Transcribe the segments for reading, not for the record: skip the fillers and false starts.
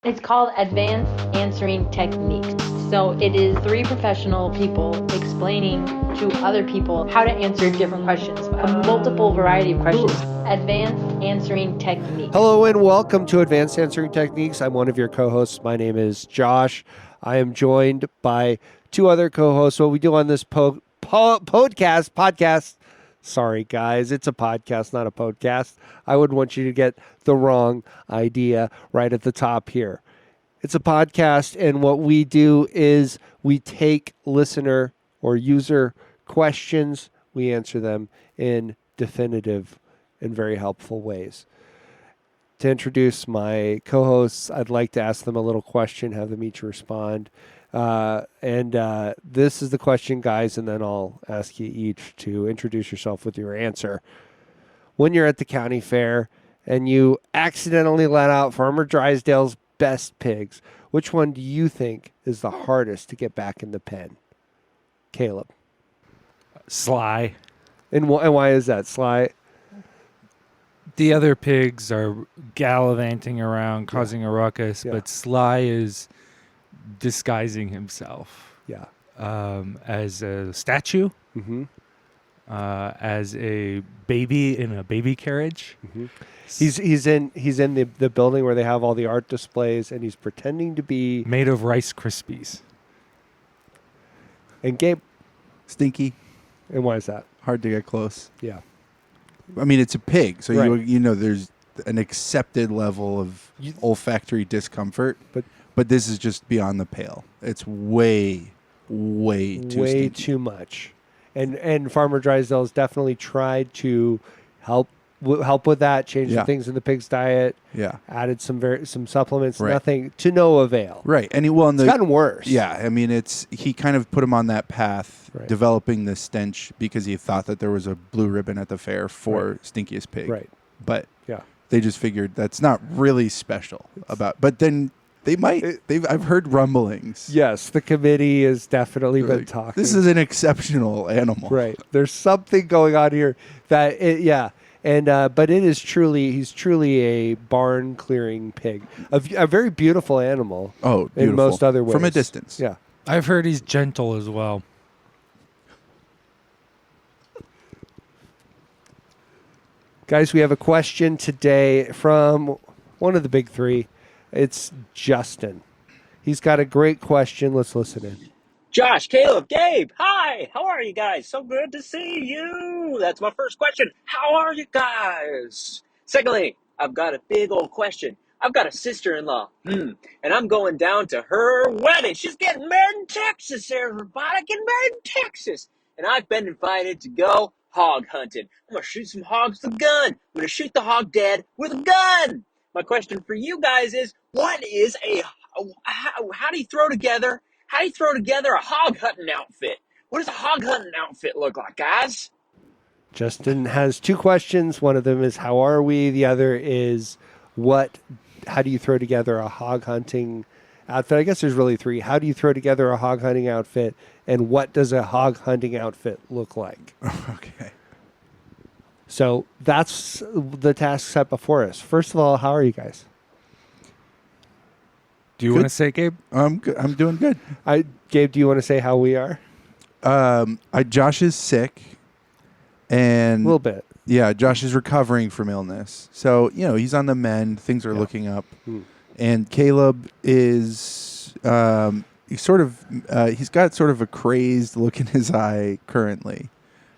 It's called Advanced Answering Techniques. So it is three professional people explaining to other people how to answer different questions, a multiple variety of questions. Advanced Answering Techniques. Hello and welcome to Advanced Answering Techniques. I'm one of your co-hosts. My name is Josh. I am joined by two other co-hosts. What we do on this podcast. Sorry, guys. It's a podcast, not a podcast. I would want you to get the wrong idea right at the top here. It's a podcast, and what we do is we take listener or user questions. We answer them in definitive and very helpful ways. To introduce my co-hosts, I'd like to ask them a little question, have them each respond. This is the question, guys, and then I'll ask you each to introduce yourself with your answer. When you're at the county fair and you accidentally let out Farmer Drysdale's best pigs, which one do you think is the hardest to get back in the pen? Caleb. Sly. And why is that, Sly? The other pigs are gallivanting around, causing a ruckus, Yeah. but Sly is disguising himself Yeah. as a statue, Mm-hmm. as a baby in a baby carriage. Mm-hmm. He's in the building where they have all the art displays, and he's pretending to be. Made of Rice Krispies. And Gabe, Stinky, and why is that? hard to get close. Yeah. I mean, it's a pig, so Right. you know there's an accepted level of olfactory discomfort, But this is just beyond the pale. It's way too way stinky. too much. And Farmer Drysdale's definitely tried to help with that, change the Yeah. things in the pig's diet, Yeah, added some supplements, Right. nothing to no avail. right. And It's gotten worse. Yeah, I mean, he kind of put him on that path, Right. developing the stench because he thought that there was a blue ribbon at the fair for stinkiest pig. Right. But Yeah. they just figured that's not really special about. But then they might. I've heard rumblings. Yes, the committee has definitely They're been like, talking. This is an exceptional animal. Right. There's something going on here that And but he's truly a barn clearing pig, a very beautiful animal. Oh, beautiful. In most other ways. From a distance. Yeah. I've heard he's gentle as well. Guys, we have a question today from one of the big three. It's Justin. He's got a great question. Let's listen in. Josh, Caleb, Gabe, hi, how are you guys? So good to see you. That's my first question. How are you guys? Secondly, I've got a big old question. I've got a sister-in-law, and I'm going down to her wedding. She's getting married in Texas, everybody. Getting married in Texas. And I've been invited to go hog hunting. I'm going to shoot some hogs with a gun. I'm going to shoot the hog dead with a gun. My question for you guys is, how do you throw together a hog hunting outfit? What does a hog hunting outfit look like, guys? Justin has two questions. One of them is, how are we? The other is, how do you throw together a hog hunting outfit? I guess there's really three. How do you throw together a hog hunting outfit? And what does a hog hunting outfit look like? Okay. So that's the task set before us. First of all, how are you guys? Do you want to say, Gabe? I'm good. I'm doing good. Gabe, do you want to say how we are? Josh is sick, and A little bit. Yeah, Josh is recovering from illness, so he's on the mend. Things are looking up, and Caleb is he's got sort of a crazed look in his eye currently.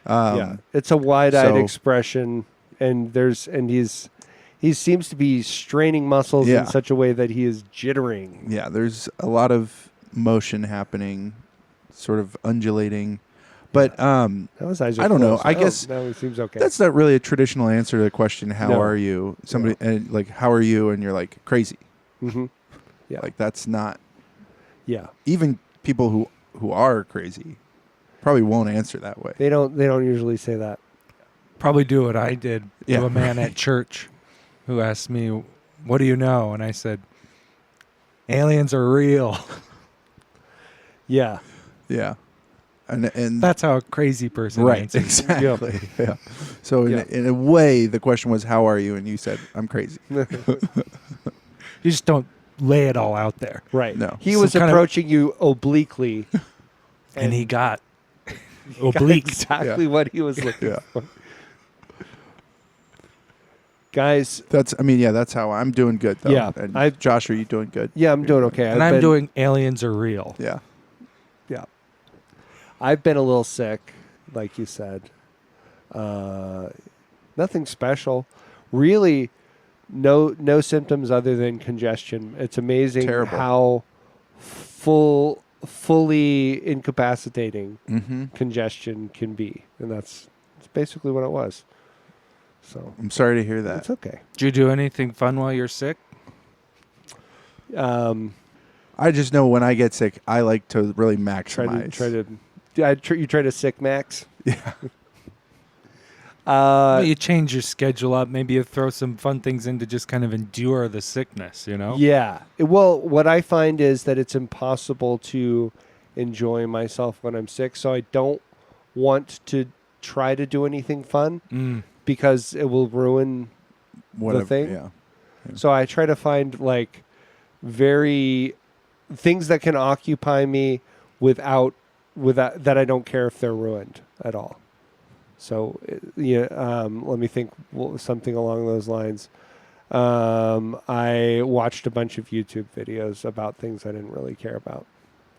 It's a wide-eyed so- expression, and he seems to be straining muscles Yeah. in such a way that he is jittering. Yeah, there's a lot of motion happening, sort of undulating. But Those eyes are I don't know. closed. I guess no, it seems okay. that's not really a traditional answer to the question, how No. are you? Somebody and like, how are you? And you're like, crazy. Mm-hmm. Yeah. Like, that's not, Yeah. even people who are crazy probably won't answer that way. They don't usually say that. Probably do what I did Yeah. to a man at church who asked me, "What do you know?" And I said, "Aliens are real." Yeah. Yeah. And That's how a crazy person right, answers. exactly. Yeah. So Yeah. in a way, the question was, how are you? And you said, I'm crazy. You just don't lay it all out there. Right. No. He So was kind of- approaching you obliquely. And he got got oblique. exactly what he was looking Yeah. for. Guys, That's how I'm doing good though. Yeah, And Josh, are you doing good? yeah, I'm doing okay. And I'm doing aliens are real. Yeah. Yeah. I've been a little sick, like you said. Nothing special. Really, no symptoms other than congestion. It's amazing Terrible. how fully incapacitating Mm-hmm. congestion can be. And that's basically what it was. So I'm sorry to hear that. it's okay. Did you do anything fun while you're sick? I just know when I get sick, I like to really maximize. You try to sick max? Yeah. Well, you change your schedule up. Maybe you throw some fun things in to just kind of endure the sickness, you know? Yeah. Well, what I find is that it's impossible to enjoy myself when I'm sick, so I don't want to try to do anything fun because it will ruin the thing. Yeah. So I try to find like things that can occupy me without that I don't care if they're ruined at all. So let me think something along those lines. I watched a bunch of YouTube videos about things I didn't really care about.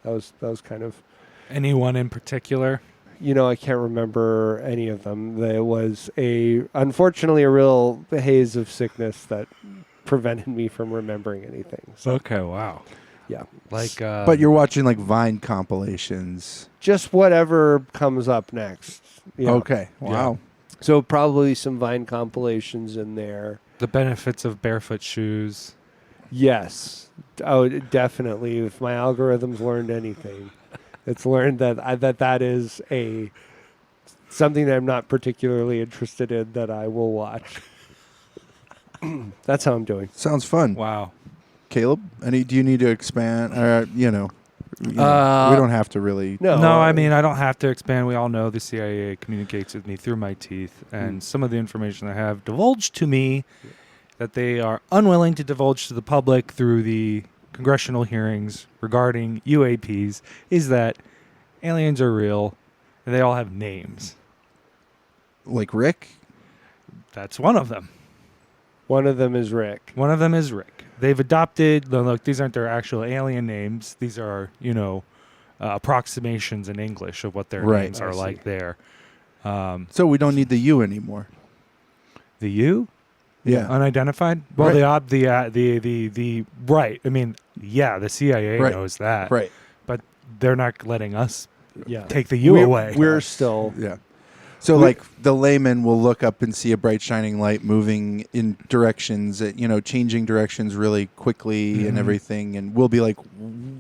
That was kind of. Anyone in particular? I can't remember any of them. There was unfortunately a real haze of sickness that prevented me from remembering anything. So Okay, wow. yeah, Like, But you're watching like Vine compilations. just whatever comes up next. Okay. Wow. So probably some Vine compilations in there. the benefits of barefoot shoes. Yes. Oh, definitely. If my algorithm's learned anything, it's learned that is something that I'm not particularly interested in that I will watch. That's how I'm doing. Sounds fun. Wow. Caleb, do you need to expand? We don't have to really. No, I mean, I don't have to expand. We all know the CIA communicates with me through my teeth, and some of the information they have divulged to me that they are unwilling to divulge to the public through the congressional hearings regarding UAPs is that aliens are real, and they all have names. Like Rick? That's one of them. one of them is Rick. One of them is Rick. They've adopted, look, these aren't their actual alien names. These are, approximations in English of what their Right, names I are see. like there. So we don't need the U anymore. The U? Yeah. Unidentified? Well, Right. the right. I mean, yeah, the CIA Right. knows that. Right. But they're not letting us Yeah. take the U away. We're still. Yeah. So like the layman will look up and see a bright shining light moving in directions, changing directions really quickly and everything, and we'll be like,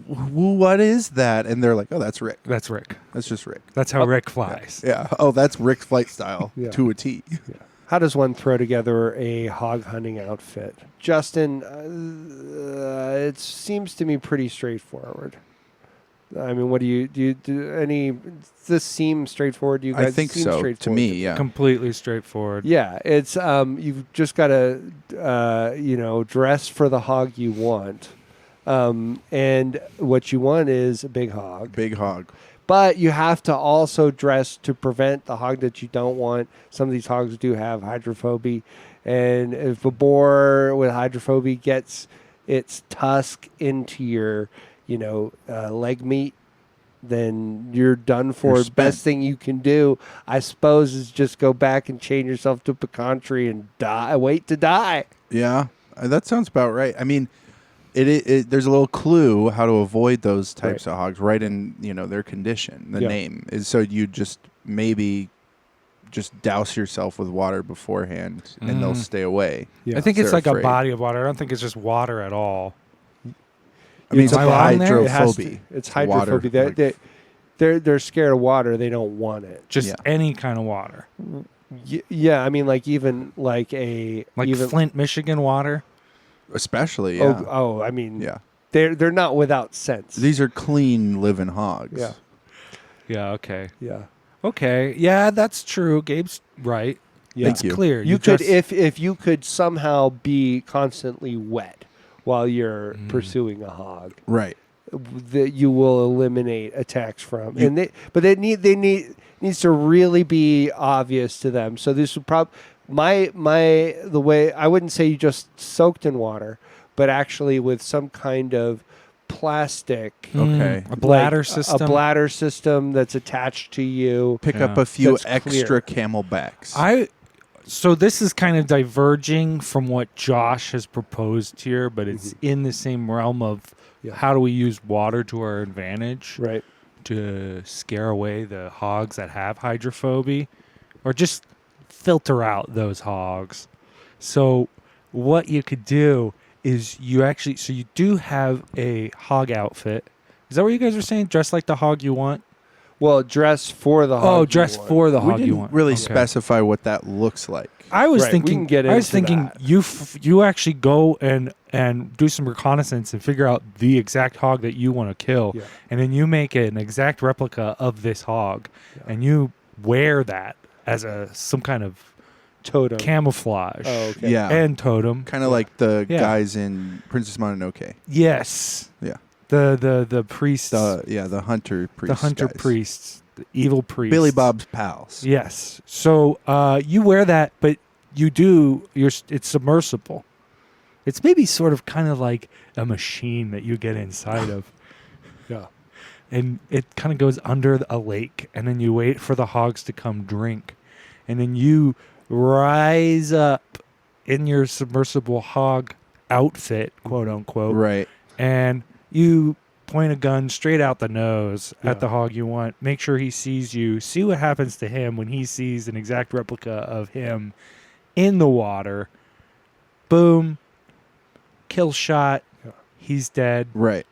"What is that?" And they're like, "Oh, that's Rick. That's Rick. That's just Rick." That's how Rick flies. Yeah. Oh, that's Rick's flight style Yeah. to a T. How does one throw together a hog hunting outfit? Justin, it seems to me pretty straightforward. I mean, what do you do? Does this seem straightforward? Do you guys I think seem so. To straightforward? me, yeah. Completely straightforward. Yeah, it's you've just got to dress for the hog you want, and what you want is a big hog. Big hog. But you have to also dress to prevent the hog that you don't want. Some of these hogs do have hydrophobia, and if a boar with hydrophobia gets its tusk into your leg meat, then you're done for. You're The best thing you can do, I suppose, is just go back and chain yourself to pecan and die. Wait to die. Yeah, that sounds about right. I mean, there's a little clue how to avoid those types of hogs right in their condition. The Yeah. name is so you just maybe just douse yourself with water beforehand, and they'll stay away. Yeah. I think it's They're like afraid. a body of water. I don't think it's just water at all. I mean, It's it's am I wrong there? It has hydrophobia. to- it's water, hydrophobia. They're scared of water. They don't want it. Just Yeah. any kind of water. Yeah, I mean, even Like Flint, Michigan water. especially. Yeah. Oh, I mean, Yeah. they're not without sense. These are clean living hogs. Yeah. Yeah, okay. Yeah. Okay. Yeah, that's true. Gabe's right. Yeah. It's you. clear. You could just- if you could somehow be constantly wet while you're pursuing a hog. Right. That you will eliminate attacks from, needs to really be obvious to them. So this would the way I wouldn't say you just soaked in water, but actually with some kind of plastic, Okay. A bladder system. a bladder system that's attached to you. Pick up a few That's extra clear. camelbacks. So this is kind of diverging from what Josh has proposed here, but it's in the same realm of how do we use water to our advantage Right. to scare away the hogs that have hydrophobia, or just filter out those hogs. So what you could do is you do have a hog outfit. Is that what you guys are saying? Dress like the hog you want? Well, dress for the hog. Oh, you dress want. for the we hog you didn't want. really Okay. specify what that looks like. I was Right, we thinking. can get I was into thinking that. you actually go and do some reconnaissance and figure out the exact hog that you want to kill, Yeah. and then you make an exact replica of this hog, and you wear that as some kind of Totem. camouflage. Oh, okay. Yeah. And totem. Kind of like the Yeah. guys in Princess Mononoke. Yes. Yeah. The priests. The hunter priests. The hunter guys. priests. The evil priests. Billy Bob's pals. Yes. So you wear that, but it's submersible. It's maybe sort of kind of like a machine that you get inside of. Yeah. And it kind of goes under a lake, and then you wait for the hogs to come drink. And then you rise up in your submersible hog outfit, quote unquote. Right. And you point a gun straight out the nose Yeah. at the hog you want. Make sure he sees you. See what happens to him when he sees an exact replica of him in the water. Boom. Kill shot. Yeah. He's dead. Right.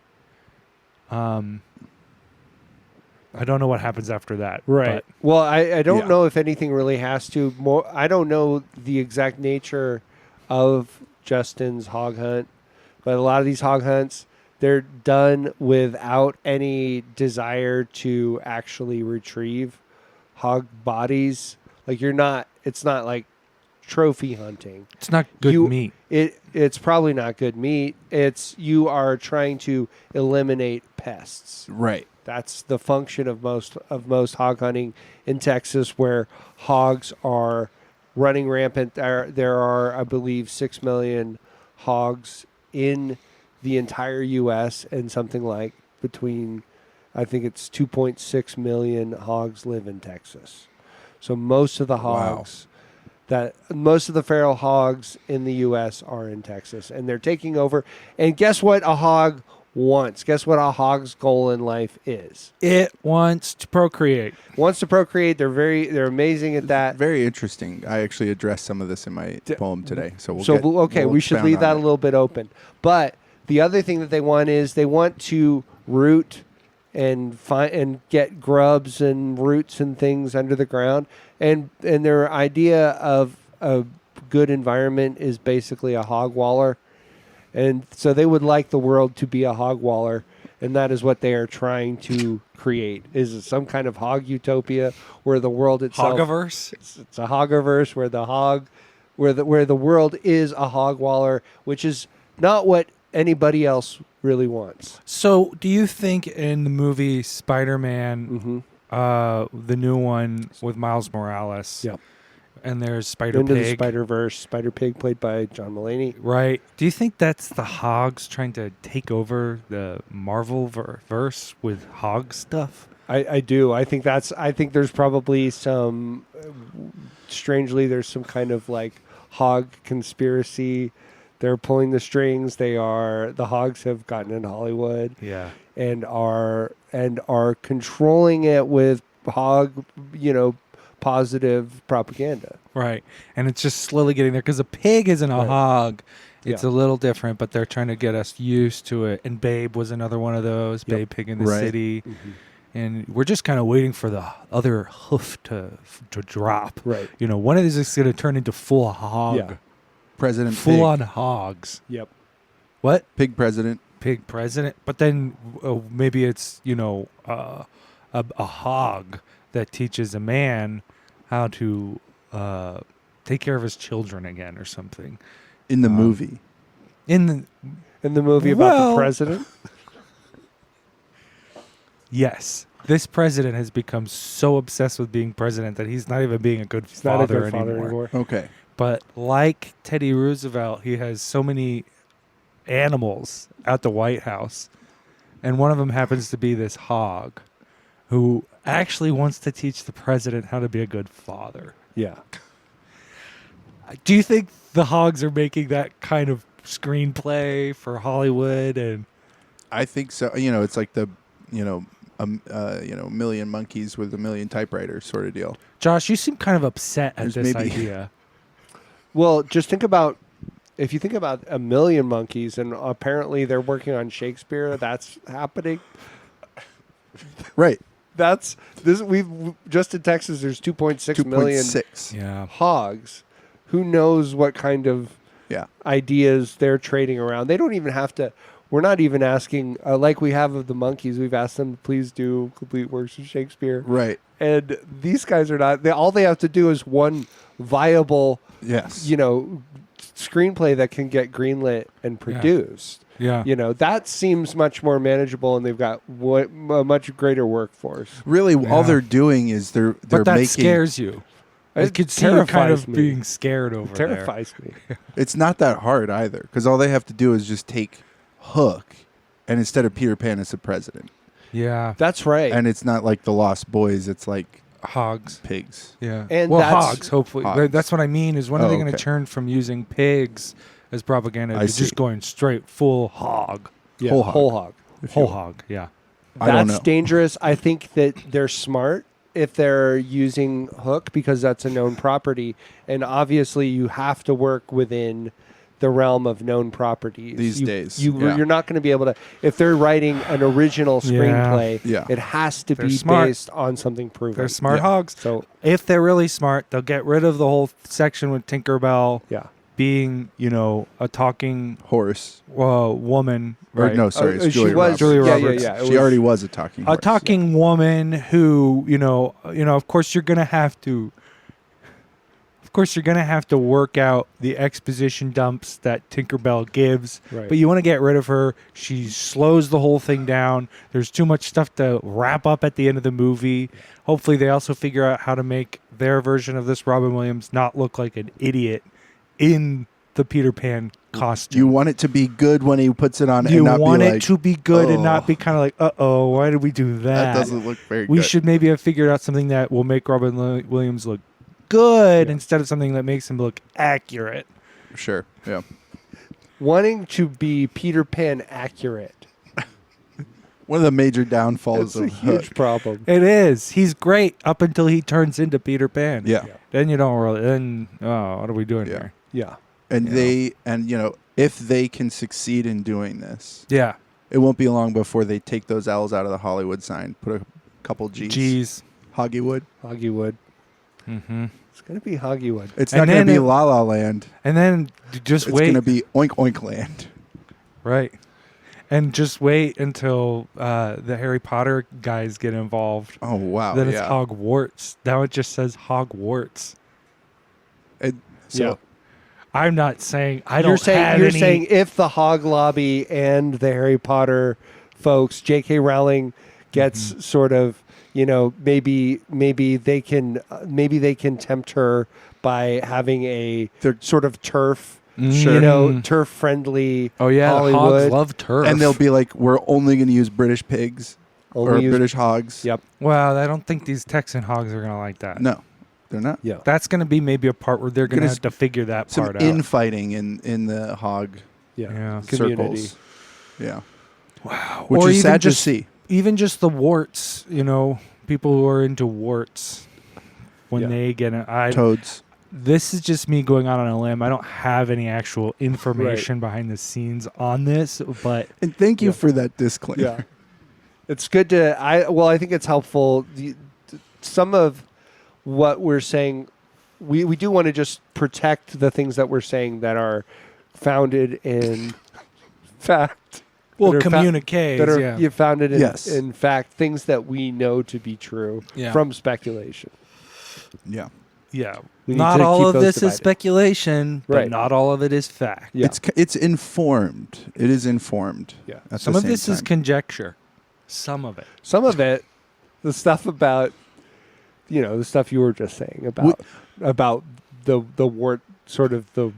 I don't know what happens after that. Right. but- Well, I don't Yeah. know if anything really has to. I don't know the exact nature of Justin's hog hunt, but a lot of these hog hunts, they're done without any desire to actually retrieve hog bodies. Like it's not like trophy hunting. It's not good meat. It's probably not good meat. You are trying to eliminate pests. Right. That's the function of most hog hunting in Texas, where hogs are running rampant. There are, I believe, 6 million hogs in the entire U.S. and something like I think it's 2.6 million hogs live in Texas. So most of the hogs most of the feral hogs in the U.S. are in Texas, and they're taking over. And guess what a hog wants? Guess what a hog's goal in life is? It wants to procreate. Wants to procreate. They're amazing at that. Very interesting. I actually addressed some of this in my poem today. So we should leave that a little bit open. But the other thing that they want is they want to root and find and get grubs and roots and things under the ground. And their idea of a good environment is basically a hog waller. And so they would like the world to be a hog waller, and that is what they are trying to create. Is some kind of hog utopia where the world itself Hogiverse? It's a hogiverse where the world is a hog waller, which is not what anybody else really wants. So, do you think in the movie Spider-Man, the new one with Miles Morales, Yep. and there's Spider Into the Pig, Spider-Verse, Spider-Pig played by John Mulaney. right? Do you think that's the hogs trying to take over the Marvel verse with hog stuff? I do. I think there's probably some, strangely, there's some kind of like hog conspiracy. They're pulling the strings. The hogs have gotten in Hollywood. Yeah. And are controlling it with hog, positive propaganda. Right. And it's just slowly getting there because a pig isn't a Right. hog. It's Yeah. a little different, but they're trying to get us used to it. And Babe was another one of those, Yep. Babe Pig in the Right. City. And we're just kind of waiting for the other hoof to drop. Right. When is this going to turn into full hog? Yeah. President Full Pig. on hogs. Yep. What? Pig president. Pig president? But then maybe it's, a hog that teaches a man how to take care of his children again or something. In the movie. In in the movie about Well- the president? Yes. This president has become so obsessed with being president that he's not even being a good He's not a father good father anymore. anymore. Okay. But like Teddy Roosevelt, he has so many animals at the White House. And one of them happens to be this hog who actually wants to teach the president how to be a good father. Yeah. Do you think the hogs are making that kind of screenplay for Hollywood? And I think so. It's like the, million monkeys with a million typewriters sort of deal. Josh, you seem kind of upset at There's this idea. Well, just think about if you think about a million monkeys, and apparently they're working on Shakespeare. That's happening. Right. That's this. We've just in Texas. There's 2.6 million 2.6. Yeah. hogs. Who knows what kind of Yeah. ideas they're trading around? They don't even have to. We're not even asking like we have of the monkeys. We've asked them to please do complete works of Shakespeare. Right. And these guys are not. All they have to do is one viable, Yes. screenplay that can get greenlit and produced. Yeah. That seems much more manageable, and they've got a much greater workforce. Really, all Yeah. they're doing is they're But that making. scares you. I It could see you kind terrifies of me. being scared over It terrifies me. It's not that hard either, because all they have to do is just take Hook, and instead of Peter Pan, it's the president. there. Yeah. That's right. And it's not like the Lost Boys; it's like Hogs. pigs. Yeah. And well, that's- hogs, hopefully. Hogs. But that's what I mean is when are Oh, they going to okay. turn from using pigs as propaganda I to see. just going straight full hog? yeah, whole hog. whole hog. Whole hog, yeah. I don't That's know. dangerous. I think that they're smart if they're using Hook because that's a known property, and obviously you have to work within the realm of known properties These days, You, yeah. You're not going to be able to if they're writing an original screenplay. Yeah. It has to They're be smart. based on something proven. They're smart Yeah. hogs. So If they're really smart, they'll get rid of the whole section with Tinkerbell yeah. being, a talking Horse. woman. Or right? no, sorry, it's she Julia was Roberts. Julia yeah, Roberts. Yeah, yeah. It She was- already was a talking A horse. talking woman who, of course you're going to have to work out the exposition dumps that Tinkerbell gives, Right. but you want to get rid of her. She slows the whole thing down. There's too much stuff to wrap up at the end of the movie. Hopefully they also figure out how to make their version of this Robin Williams not look like an idiot in the Peter Pan costume. You want it to be good when he puts it on, You and not want be it like, to be good and not "Oh, be kind of like, uh-oh, why did we do that doesn't look very we good. should maybe have figured out something that will make Robin Williams look good Yeah. instead of something that makes him look accurate. Sure. Yeah. Wanting to be Peter Pan accurate. One of the major downfalls It's a of huge Hook. problem. It is. He's great up until he turns into Peter Pan. Yeah. Then you don't really. Then what are we doing Yeah. here? Yeah. And Yeah. if they can succeed in doing this, Yeah. it won't be long before they take those L's out of the Hollywood sign, put a couple G's. Jeez. Hoggywood. Hoggywood. Mm-hmm. It's going to be Hoggywood. It's And not going then to be it- La La Land. And then just It's wait. going to be Oink Oink Land. Right. And just wait until the Harry Potter guys get involved. Oh, wow. Then it's yeah. Hogwarts. Now it just says Hogwarts. So I'm not saying I don't You're saying have you're any. saying if the Hog Lobby and the Harry Potter folks, J.K. Rowling gets sort of, maybe they can tempt her by having a sort of turf, Sure. turf friendly. Oh yeah, the Hollywood. hogs love turf. and they'll be like, we're only going to use British pigs or Only use- British hogs. Yep. Well, I don't think these Texan hogs are gonna like that. No, they're not. Yeah. That's gonna be maybe a part where they're gonna Gonna have to figure that Some part out. infighting in the hog Yeah. Yeah. Community. circles. Yeah. Wow. Which Or is even sad just, to see. Even just the warts, people who are into warts when Yeah. they get it. Toads. This is just me going out on a limb. I don't have any actual information behind the scenes on this, but And thank you Yeah. for that disclaimer. Yeah. It's good to I think it's helpful. Some of what we're saying, we do want to just protect the things that we're saying that are founded in fact. well, that are communiques. that are Yeah. founded in, Yes. in fact, things that we know to be true Yeah. from speculation. Yeah. Yeah. We need Not to all keep of those this divided. is speculation, but Right. not all of it is fact. Yeah. It's informed. It is informed. Yeah. At Some the of same this is time. conjecture. Some of it. Some of it, the stuff about, the stuff you were just saying about the wart, sort of the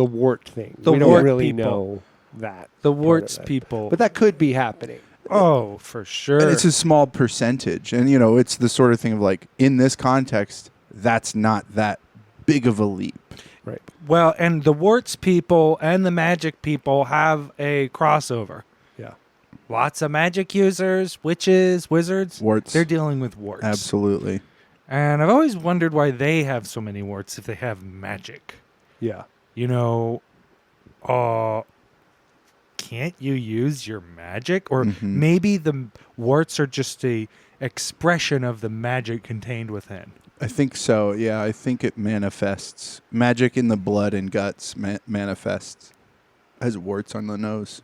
wart thing. The we don't wart really people. know that. The part of warts it. people. But that could be happening. Oh, for sure. And it's a small percentage. And, it's the sort of thing of like, in this context, that's not that big of a leap. Right. Well, and the warts people and the magic people have a crossover. Yeah. Lots of magic users, witches, wizards. Warts. They're dealing with warts. Absolutely. And I've always wondered why they have so many warts if they have magic. Yeah. Can't you use your magic? Or Mhm. maybe the warts are just a expression of the magic contained within. I think so. Yeah, I think it manifests. Magic in the blood and guts manifests as warts on the nose.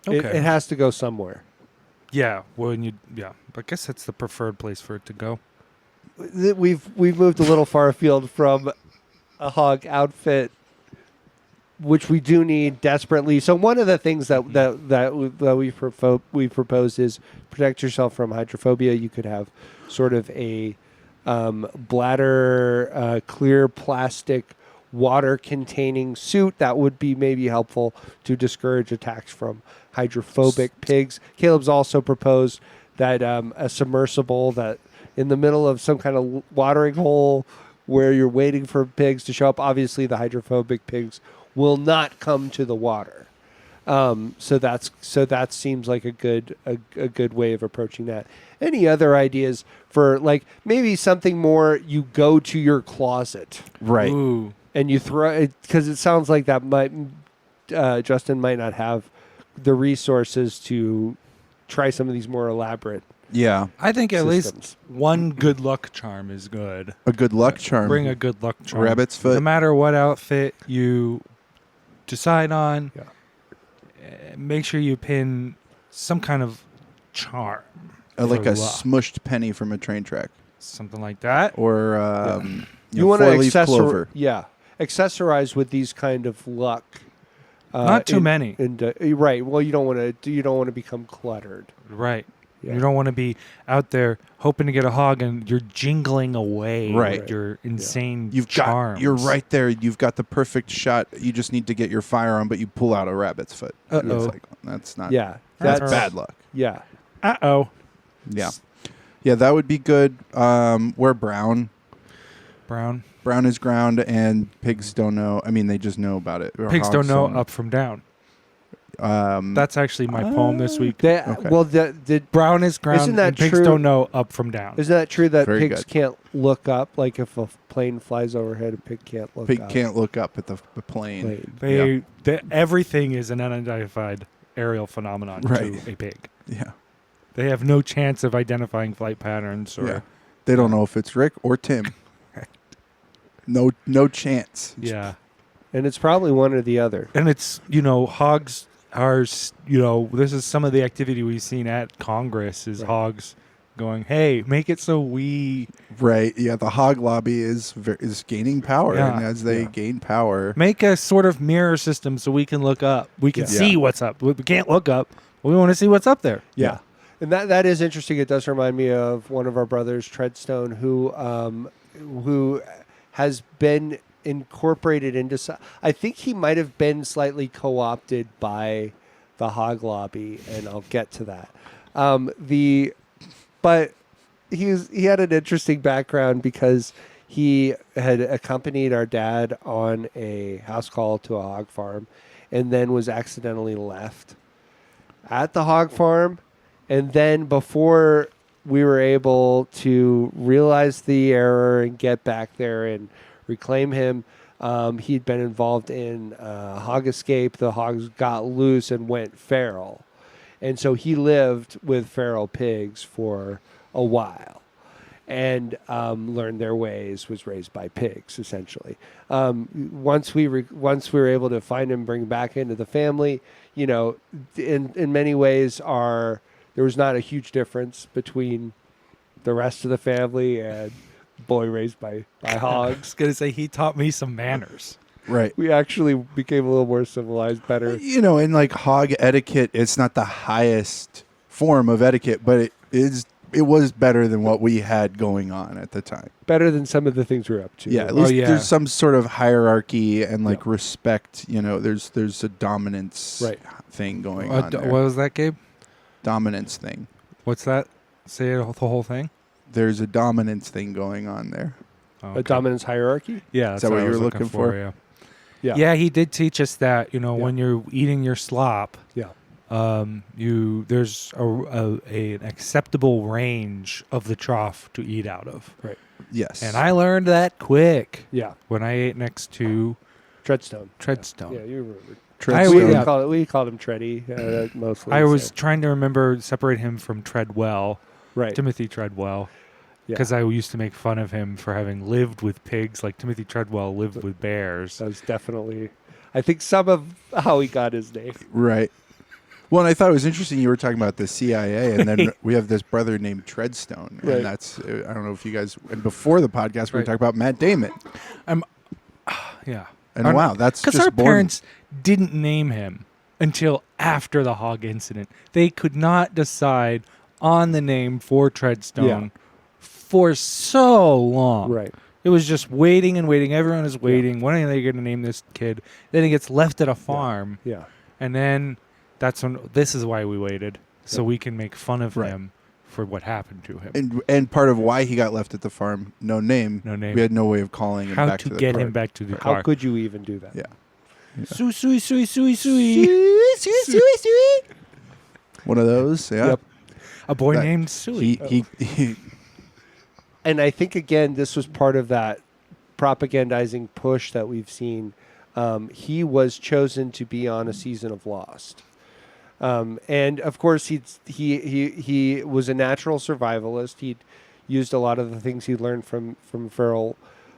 It has to go somewhere. Yeah, I guess that's the preferred place for it to go. We've moved a little far afield from a hog outfit, which we do need desperately. So one of the things that we proposed is protect yourself from hydrophobia. You could have sort of a bladder clear plastic water containing suit that would be maybe helpful to discourage attacks from hydrophobic pigs. Caleb's also proposed that a submersible that in the middle of some kind of watering hole where you're waiting for pigs to show up. Obviously, the hydrophobic pigs will not come to the water. So that seems like a good way of approaching that. Any other ideas for like maybe something more? You go to your closet, Right. Ooh. and you throw it because it sounds like that might Justin might not have the resources to try some of these more elaborate. Yeah. I think at systems. least one good luck charm is good. A good luck charm. Bring a good luck charm. Rabbit's foot. No matter what outfit you decide on, make sure you pin some kind of charm. Like for a luck. smushed penny from a train track. Something like that. Or You want to four-leaf clover. accessorize with these kind of luck. Not too many. Right. Well, you don't want to become cluttered. Right. Yeah. You don't want to be out there hoping to get a hog and you're jingling away Right. with your insane You're charms. right there. You've got the perfect shot. You just need to get your firearm, but you pull out a rabbit's foot. And it's Uh-oh. like, that's not. Yeah. That's That's- bad luck. Yeah. Uh-oh. Yeah. Yeah, that would be good. Wear brown. Brown. Brown is ground, and pigs don't know. I mean, they just know about it. Or Pigs don't hogs know up from down. That's actually my poem this week. Okay. Well, Brown is ground, Isn't that and pigs true? don't know up from down. isn't that true that Very pigs good. can't look up? Like if a plane flies overhead, a pig can't look Pig up. can't look up at the plane. Everything is an unidentified aerial phenomenon Right. to a pig. Yeah. They have no chance of identifying flight patterns or Yeah. They don't know if it's Rick or Tim. No chance. yeah. And it's probably one or the other. And it's, hogs are, this is some of the activity we've seen at Congress is Right. hogs going, hey, make it so we Right. Yeah. The hog lobby is gaining power, Yeah. and as they gain power, make a sort of mirror system so we can look up. We can Yeah. see what's up. We can't look up, but we want to see what's up there. Yeah. And that is interesting. It does remind me of one of our brothers, Treadstone, who has been incorporated into. I think he might have been slightly co-opted by the hog lobby, and I'll get to that. But he had an interesting background because he had accompanied our dad on a house call to a hog farm, and then was accidentally left at the hog farm. And then before we were able to realize the error and get back there and reclaim him, he'd been involved in hog escape. The hogs got loose and went feral. And so he lived with feral pigs for a while and learned their ways, was raised by pigs, essentially. Once we were able to find him, bring him back into the family, in many ways there was not a huge difference between the rest of the family and boy raised by I hogs. was gonna say he taught me some manners. Right. We actually became a little more civilized, better. You know, in like hog etiquette, it's not the highest form of etiquette, but it was better than what we had going on at the time. Better than some of the things we're up to. Yeah, at least yeah. there's some sort of hierarchy and like Yeah. respect. You know, there's a dominance Right. thing going What on there. was that, Gabe? Dominance thing. What's that? Say it, the whole thing. There's a dominance thing going on there. Oh, A dominance hierarchy. Yeah, Is that's that what I you was were looking for? Yeah. Yeah. Yeah, he did teach us that. You know, Yeah. when you're eating your slop, Yeah. there's an acceptable range of the trough to eat out of. Right. Yes. And I learned that quick Yeah. when I ate next to Treadstone. Treadstone. Yeah, you remember. Treadstone. We called him Tready mostly. I was so. trying to separate him from Treadwell, right. Timothy Treadwell, Yeah. because I used to make fun of him for having lived with pigs like Timothy Treadwell lived with bears. That was definitely, I think, some of how he got his name. Right. Well, and I thought it was interesting you were talking about the CIA, and then we have this brother named Treadstone, Right. and that's I don't know if you guys. And before the podcast, we were Right. talking about Matt Damon, Yeah. and wow, that's Because just our born. parents didn't name him until after the hog incident. They could not decide on the name for Treadstone for so long. Right. It was just waiting and waiting. Everyone is waiting. When are they going to name this kid? Then he gets left at a farm, Yeah. and then that's when. This is why we waited, so Yeah. we can make fun of Right. him for what happened to him. And part of why he got left at the farm, no name. No name. We had no way of calling him How back to to the get car. him back to the How car? could you even do that? Yeah. Sui, sui, sui, sui, sui. One of those. Yeah. Yep. A boy That- named Sui. He And I think, again, this was part of that propagandizing push that we've seen. He was chosen to be on a season of Lost. And, of course, he was a natural survivalist. He'd used a lot of the things he learned from feral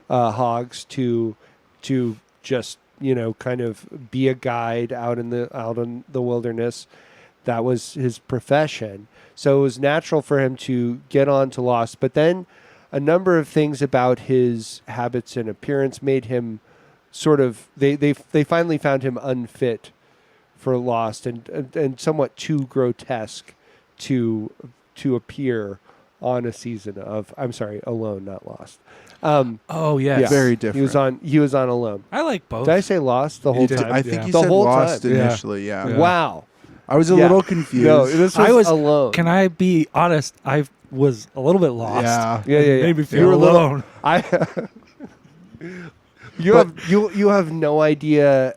hogs to just, kind of be a guide out in the wilderness. That was his profession. So it was natural for him to get on to Lost. But then a number of things about his habits and appearance made him sort of, they finally found him unfit for Lost and somewhat too grotesque to appear on a season of, I'm sorry, Alone, not Lost. Oh yes. Yeah. very different. He was on Alone. I like both. Did I say Lost the whole You did- time? I think Yeah. you The said whole Lost time. Yeah. initially. Yeah. Yeah. Wow. I was a Yeah. little confused. No, this was I was Alone. Can I be honest? I was a little bit lost. Yeah. Yeah. It made me You feel were a little- alone. You have no idea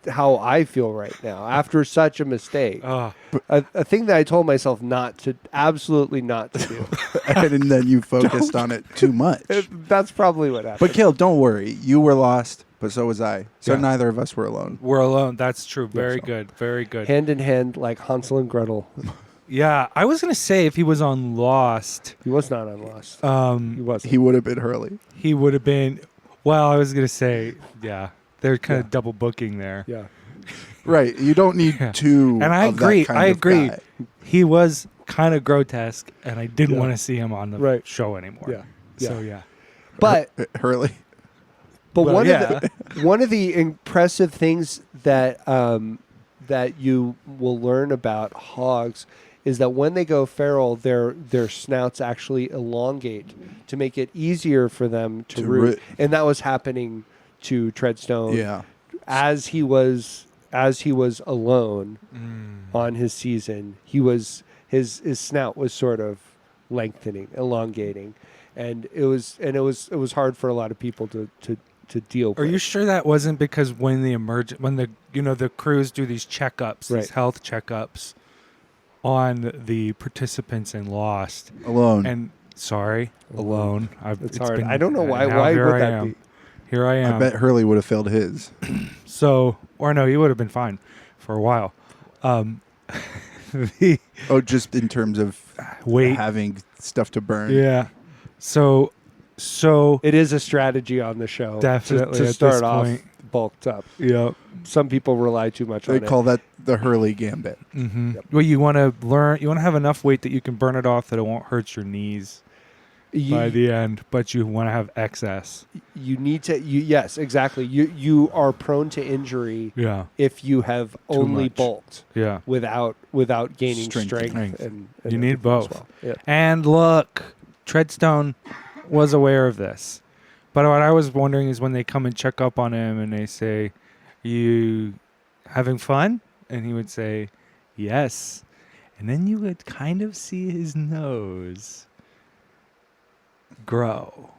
how I feel right now after such a mistake. Oh, A thing that I told myself absolutely not to do. And then you focused on it too much. That's probably what happened. But Caleb, don't worry. You were lost, but so was I. So Yeah. neither of us were alone. we're alone. That's true. Very so. good. Very good. Hand in hand, like Hansel and Gretel. Yeah, I was gonna say if he was on Lost, He was not on Lost. He wasn't. He would have been Hurley. he would have been. Well, I was gonna say, yeah, they're kind Yeah. of double booking there. Yeah. Right. You don't need Yeah. two. And I of that agree. kind I of agree. guy. He was kind of grotesque, and I didn't Yeah. want to see him on the Right. show anymore. Yeah. So yeah. But Hurley. Well, one of the impressive things that that you will learn about hogs is that when they go feral, their snouts actually elongate to make it easier for them to root. root. And that was happening to Treadstone Yeah. as he was alone Mm. on his season. His snout was sort of lengthening, elongating, and it was hard for a lot of people to deal with. Are you sure that wasn't because when the crews do these checkups, Right. these health checkups on the participants in Lost, Alone. and alone. It's hard. I don't know why. now Why here would I that am. be? Here I am. I bet Hurley would have failed his. So, or no, he would have been fine for a while. The Oh, just in terms of wait, having stuff to burn. yeah. So It is a strategy on the show. Definitely to at start this off point. bulked up. yeah. Some people rely too much They on call that the Hurley gambit. Mm-hmm. Yep. Well, you want to have enough weight that you can burn it off that it won't hurt your knees. by the end, but you want to have excess. You need to. Yes, exactly. You are prone to injury. Yeah. If you have only much. bulked. Yeah. Without gaining strength. And you need everything both. as well. Yeah. And look, Treadstone was aware of this. But what I was wondering is when they come and check up on him and they say, "You having fun?" And he would say, "Yes." And then you would kind of see his nose grow.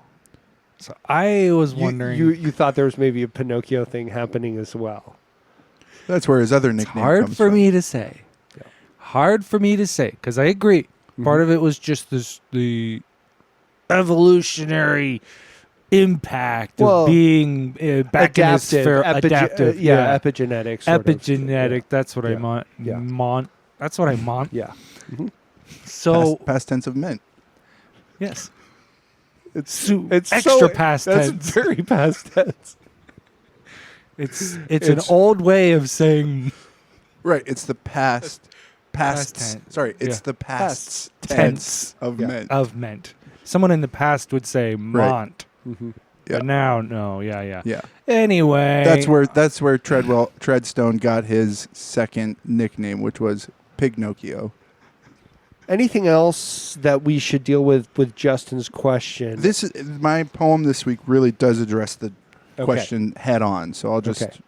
So I was wondering. You thought there was maybe a Pinocchio thing happening as well. That's where his other It's nickname hard comes for from. me to say. Yeah. Hard for me to say because I agree. Part of it was just the evolutionary impact of being back in his adaptive. Epigenetics. sort of. Epigenetic. That's what I Yeah. want. Yeah. That's what I want. Yeah. Mhm. So Past tense of meant. yes, It's extra past That's tense. very past tense. It's an old way of saying Right. It's the past tense. Sorry, it's Yeah. the past tense of Yeah. meant. of meant. Someone in the past would say mont, Mm-hmm. Yeah. but now no. Yeah. Yeah. Anyway, That's where Treadstone got his second nickname, which was Pignocchio. Anything else that we should deal with Justin's question? This is my poem this week really does address the Okay. question head on. So I'll just Okay.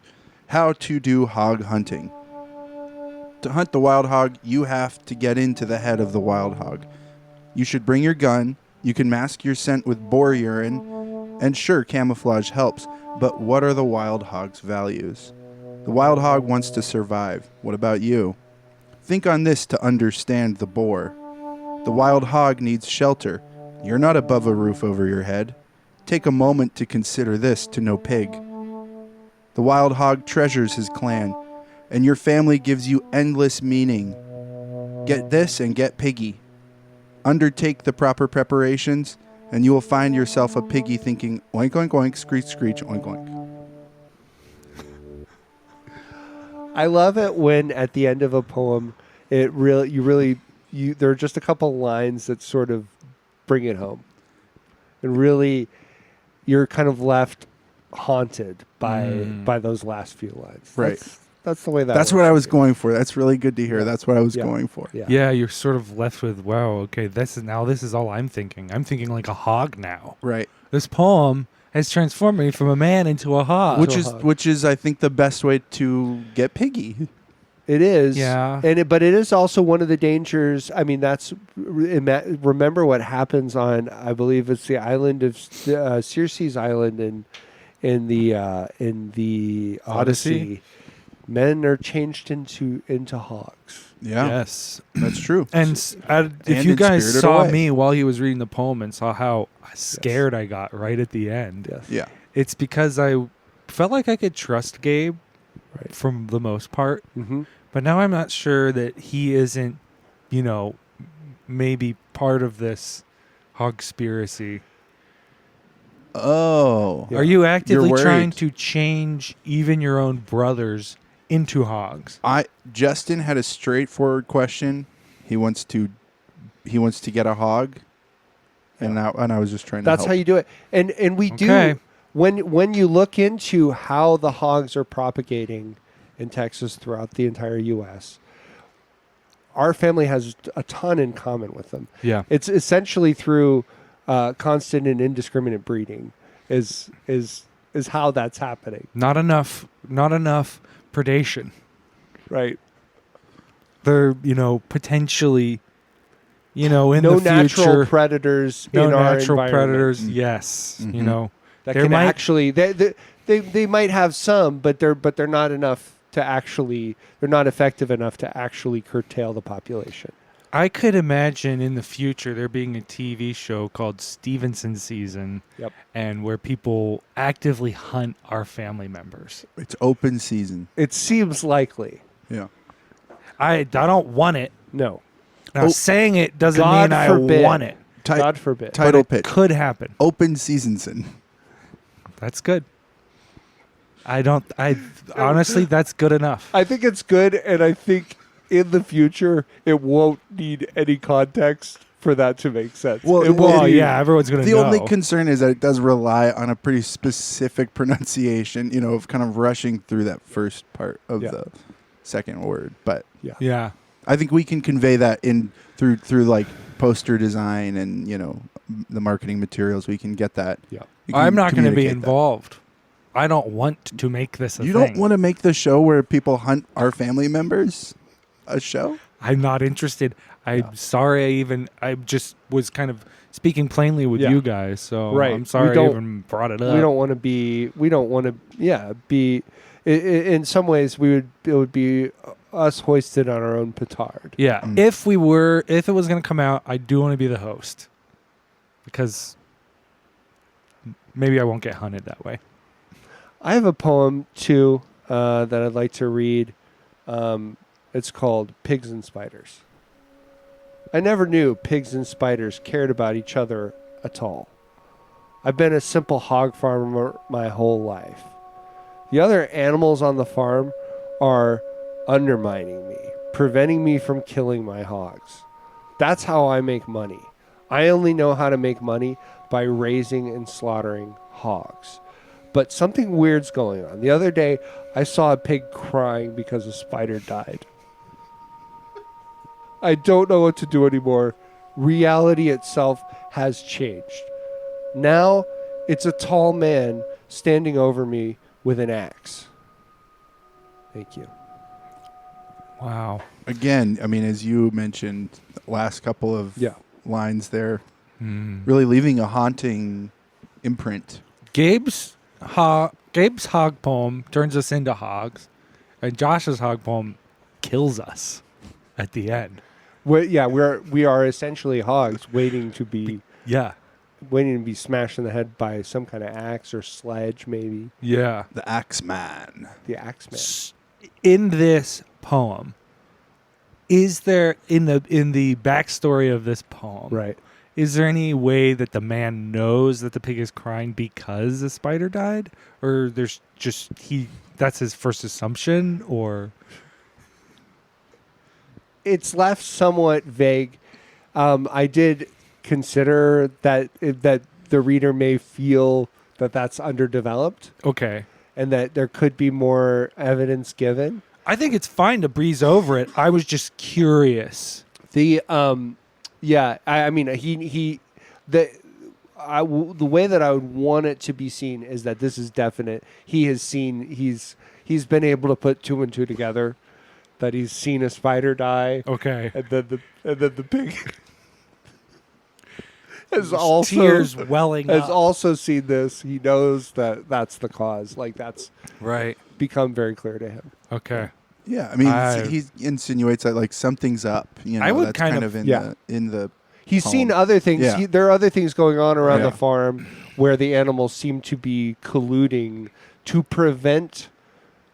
how to do hog hunting. To hunt the wild hog, you have to get into the head of the wild hog. You should bring your gun. You can mask your scent with boar urine, and sure, camouflage helps. But what are the wild hog's values? The wild hog wants to survive. What about you? Think on this to understand the boar. The wild hog needs shelter. You're not above a roof over your head. Take a moment to consider this to know pig. The wild hog treasures his clan, and your family gives you endless meaning. Get this and get piggy. Undertake the proper preparations, and you will find yourself a piggy thinking, oink, oink, oink, screech, screech, oink, oink. I love it when at the end of a poem, there are just a couple lines that sort of bring it home, and really, you're kind of left haunted by those last few lines. Right. That's the way That's works what I was for me. going for. That's really good to hear. Yeah. That's what I was Yeah. going for. Yeah. Yeah, you're sort of left with, wow, okay, this is all I'm thinking. I'm thinking like a hog now. Right. This poem has transformed me from a man into a hog. Which is I think the best way to get piggy. It is. Yeah. But it is also one of the dangers. I mean, remember what happens on, I believe it's the island of Circe's island in the Odyssey. Men are changed into hogs. Yeah. Yes. That's true. And if And you in guys Spirited saw Away. me while he was reading the poem and saw how scared I got right at the end, Yes. Yeah. it's because I felt like I could trust Gabe Right. from the most part. Mm-hmm. But now I'm not sure that he isn't, maybe part of this hogspiracy. Oh. Yeah. Are you actively You're trying worried. to change even your own brothers into hogs? Justin had a straightforward question. He wants to get a hog. And I was just trying to That's help. how you do it. And we Okay. do when you look into how the hogs are propagating in Texas throughout the entire US, our family has a ton in common with them. Yeah. It's essentially through constant and indiscriminate breeding is how that's happening. Not enough predation. Right. They're, potentially, in No the natural future, predators no in our natural environment. predators. Yes. Mhm. That There can might- actually they might have some, but they're not enough to actually, they're not effective enough to actually curtail the population. I could imagine in the future there being a TV show called Stevenson Season, Yep. and where people actively hunt our family members. It's open season. It seems likely. Yeah. I don't want it. No. Now, saying it doesn't God mean forbid. I want it. God forbid. Title But it pitch. could happen. Open season. That's good. Honestly, that's good enough. I think it's good, and I think in the future it won't need any context for that to make sense. Well, Yeah, everyone's going to The know. only concern is that it does rely on a pretty specific pronunciation, of kind of rushing through that first part of the second word. But Yeah. I think we can convey that through like poster design and, the marketing materials. We can get that. Yeah. We can I'm not going to be communicate that. involved. I don't want to make this a You thing. don't want to make the show where people hunt our family members a show? I'm not interested. I'm sorry. I just was kind of speaking plainly with Yeah. you guys, so Right. I'm sorry I even brought it up. We don't want to be. We don't want to. Be. In some ways, it would be us hoisted on our own petard. Yeah. If it was going to come out, I do want to be the host because maybe I won't get hunted that way. I have a poem too that I'd like to read. It's called "Pigs and Spiders." I never knew pigs and spiders cared about each other at all. I've been a simple hog farmer my whole life. The other animals on the farm are undermining me, preventing me from killing my hogs. That's how I make money. I only know how to make money by raising and slaughtering hogs. But something weird's going on. The other day, I saw a pig crying because a spider died. I don't know what to do anymore. Reality itself has changed. Now, it's a tall man standing over me with an axe. Thank you. Wow. Again, I mean, as you mentioned, the last couple of lines there, really leaving a haunting imprint. Gabe's hog poem turns us into hogs, and Josh's hog poem kills us at the end. We are essentially hogs waiting to be smashed in the head by some kind of axe or sledge, maybe. Yeah. The Axeman. The Axeman. In this poem, is there in the backstory of this poem, Right. is there any way that the man knows that the pig is crying because the spider died, or there's just that's his first assumption, or? It's left somewhat vague. I did consider that the reader may feel that that's underdeveloped Okay. and that there could be more evidence given. I think it's fine to breeze over it. I was just curious. The I mean the way that I would want it to be seen is that this is definite. He's been able to put two and two together. That he's seen a spider die. Okay. And then the pig has also tears welling has up. also seen this. He knows that that's the cause. Like that's Right. become very clear to him. Okay. Yeah, I mean, he insinuates that like something's up. I would that's kind kind of- of in the. He's poem. seen other things. Yeah. There are other things going on around Yeah. the farm where the animals seem to be colluding to prevent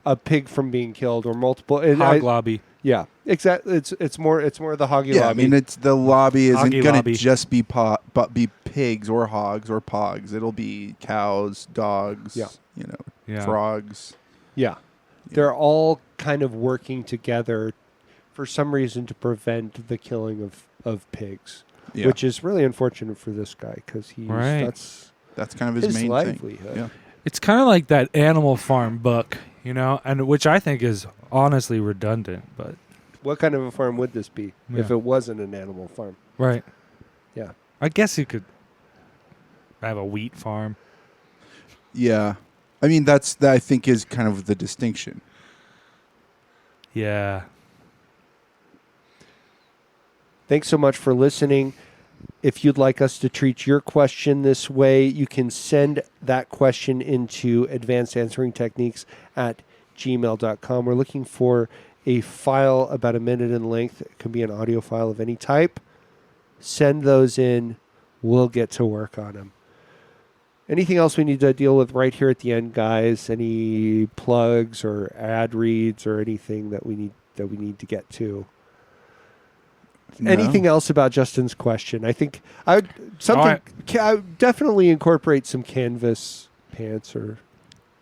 a pig from being killed or multiple. And Hog lobby. Yeah, exactly. It's more the hoggy Yeah, lobby. I mean, it's the lobby isn't Hoggy going lobby. to just be be pigs or hogs or pogs. It'll be cows, dogs, Yeah. frogs. yeah, they're all kind of working together for some reason to prevent the killing of pigs, Yeah. which is really unfortunate for this guy because Right. That's kind of his main livelihood. thing. Yeah. It's kind of like that Animal Farm book, and which I think is honestly redundant, but What kind of a farm would this be if Yeah. it wasn't an animal farm? right. Yeah. I guess you could have a wheat farm. Yeah. I mean, that I think is kind of the distinction. Yeah. Thanks so much for listening. If you'd like us to treat your question this way, you can send that question into advancedansweringtechniques@gmail.com. We're looking for a file about a minute in length. It could be an audio file of any type. Send those in. We'll get to work on them. Anything else we need to deal with right here at the end, guys? Any plugs or ad reads or anything that we need to get to? No. Anything else about Justin's question? I think I would I would definitely incorporate some canvas pants or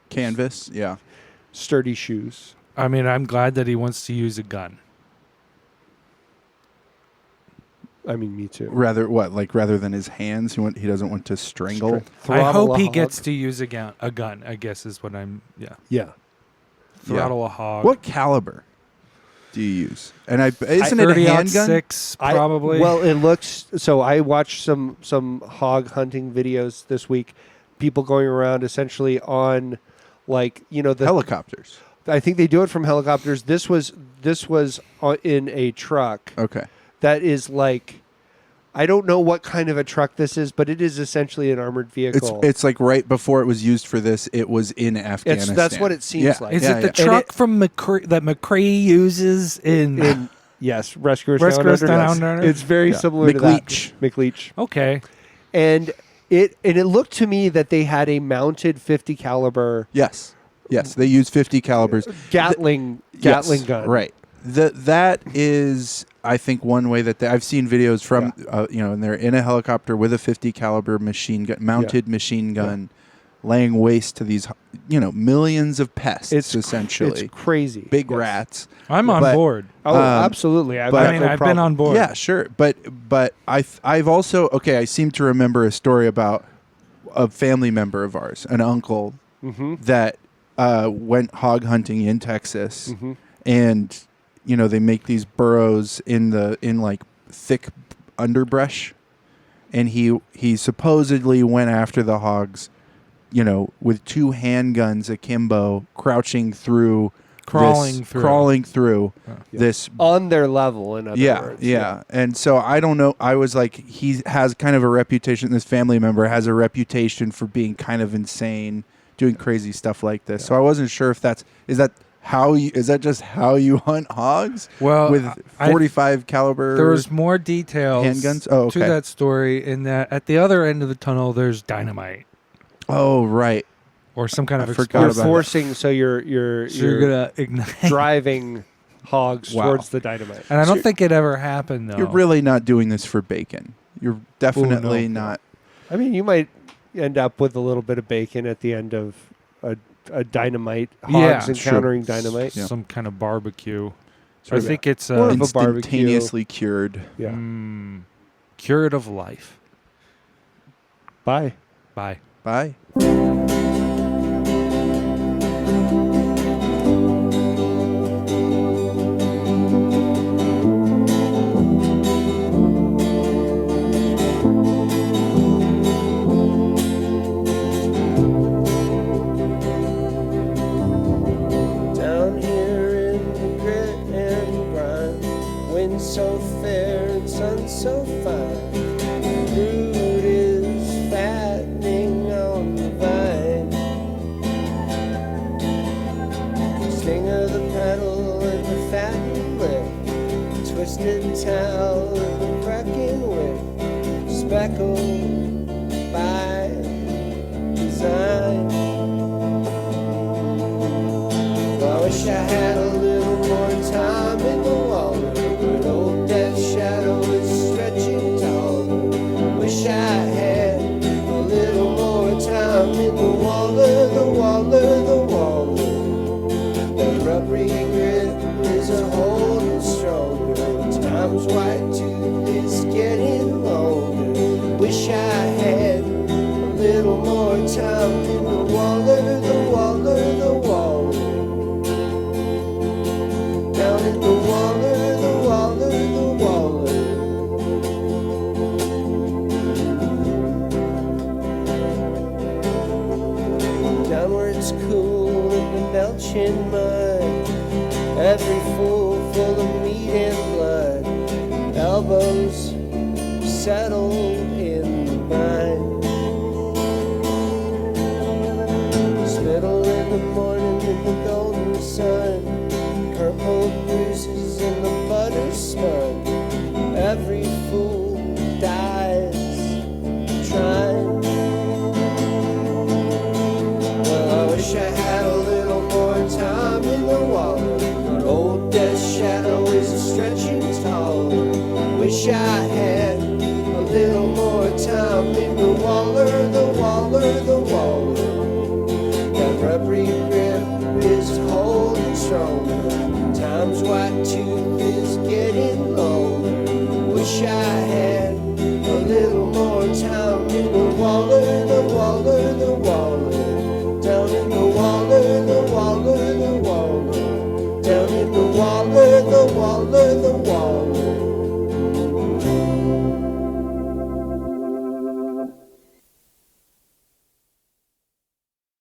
Canvas, yeah. sturdy shoes. I mean, I'm glad that he wants to use a gun. I mean, me too. Rather than his hands, he doesn't want to strangle. I Throttle hope a he hog. gets to use a gun, I guess is what I'm, Yeah. Throttle a hog. What caliber do you use? And isn't it a 30 handgun? 6 probably. Well, it looks. So I watched some hog hunting videos this week. People going around essentially on, like, the Helicopters. I think they do it from helicopters. This was in a truck. Okay. That is like, I don't know what kind of a truck this is, but it is essentially an armored vehicle. It's like right before it was used for this, it was in Afghanistan. That's what it seems like. Is it the truck from McCree that McCree uses in yes, Rescuers Rescuers Down Under? Down Under? It's very similar to McLeach. that. McLeach. Okay. And it looked to me that they had a mounted 50 caliber Yes, they use 50 calibers. Gatling Yes, gun. Right. That is, I think, one way that I've seen videos from, and they're in a helicopter with a 50 caliber machine gun, mounted machine gun, laying waste to these, millions of pests. Essentially, it's crazy. Big rats. I'm on board. Oh, absolutely. I've been on board. Yeah, sure. But I've also I seem to remember a story about a family member of ours, an uncle, that went hog hunting in Texas, and they make these burrows in like thick underbrush, and he supposedly went after the hogs, with 2 handguns akimbo, crawling through this on their level. In other words, yeah. And so I don't know. I was like, he has kind of a reputation. This family member has a reputation for being kind of insane, doing crazy stuff like this. So I wasn't sure if is that just how you hunt hogs? Well, with 45 caliber. There was more details handguns to that story in that at the other end of the tunnel there's dynamite. Oh, right. Or some kind of forgot You're about forcing, so you're gonna ignite driving hogs Wow. towards the dynamite. And I don't think it ever happened though. You're really not doing this for bacon. You're definitely not. I mean, you might end up with a little bit of bacon at the end of a dynamite. Hogs encountering dynamite. Yeah. Some kind of barbecue. Sort I think it's More of a barbecue. instantaneously cured. Yeah. Cured of life. Bye. Bye. Bye. Down here in the grit and grind, wind so fair and sun so fine, fruit is fattening on the vine. Sting of the pedal and the fattened lip, twisted towel and the cracking whip, speckled by design. I wish I had a little more time in the water, but old death shadow is stretching tall. Wish I had a little more time in the water, the water, the water. That rubbery grip is a holding stronger. Time's white tooth is getting longer. Wish I had a little more time in the water, the water, the water. Down in the water, the water, the water. Down where it's cool in the belching mud, every fool full of meat and blood, elbows settled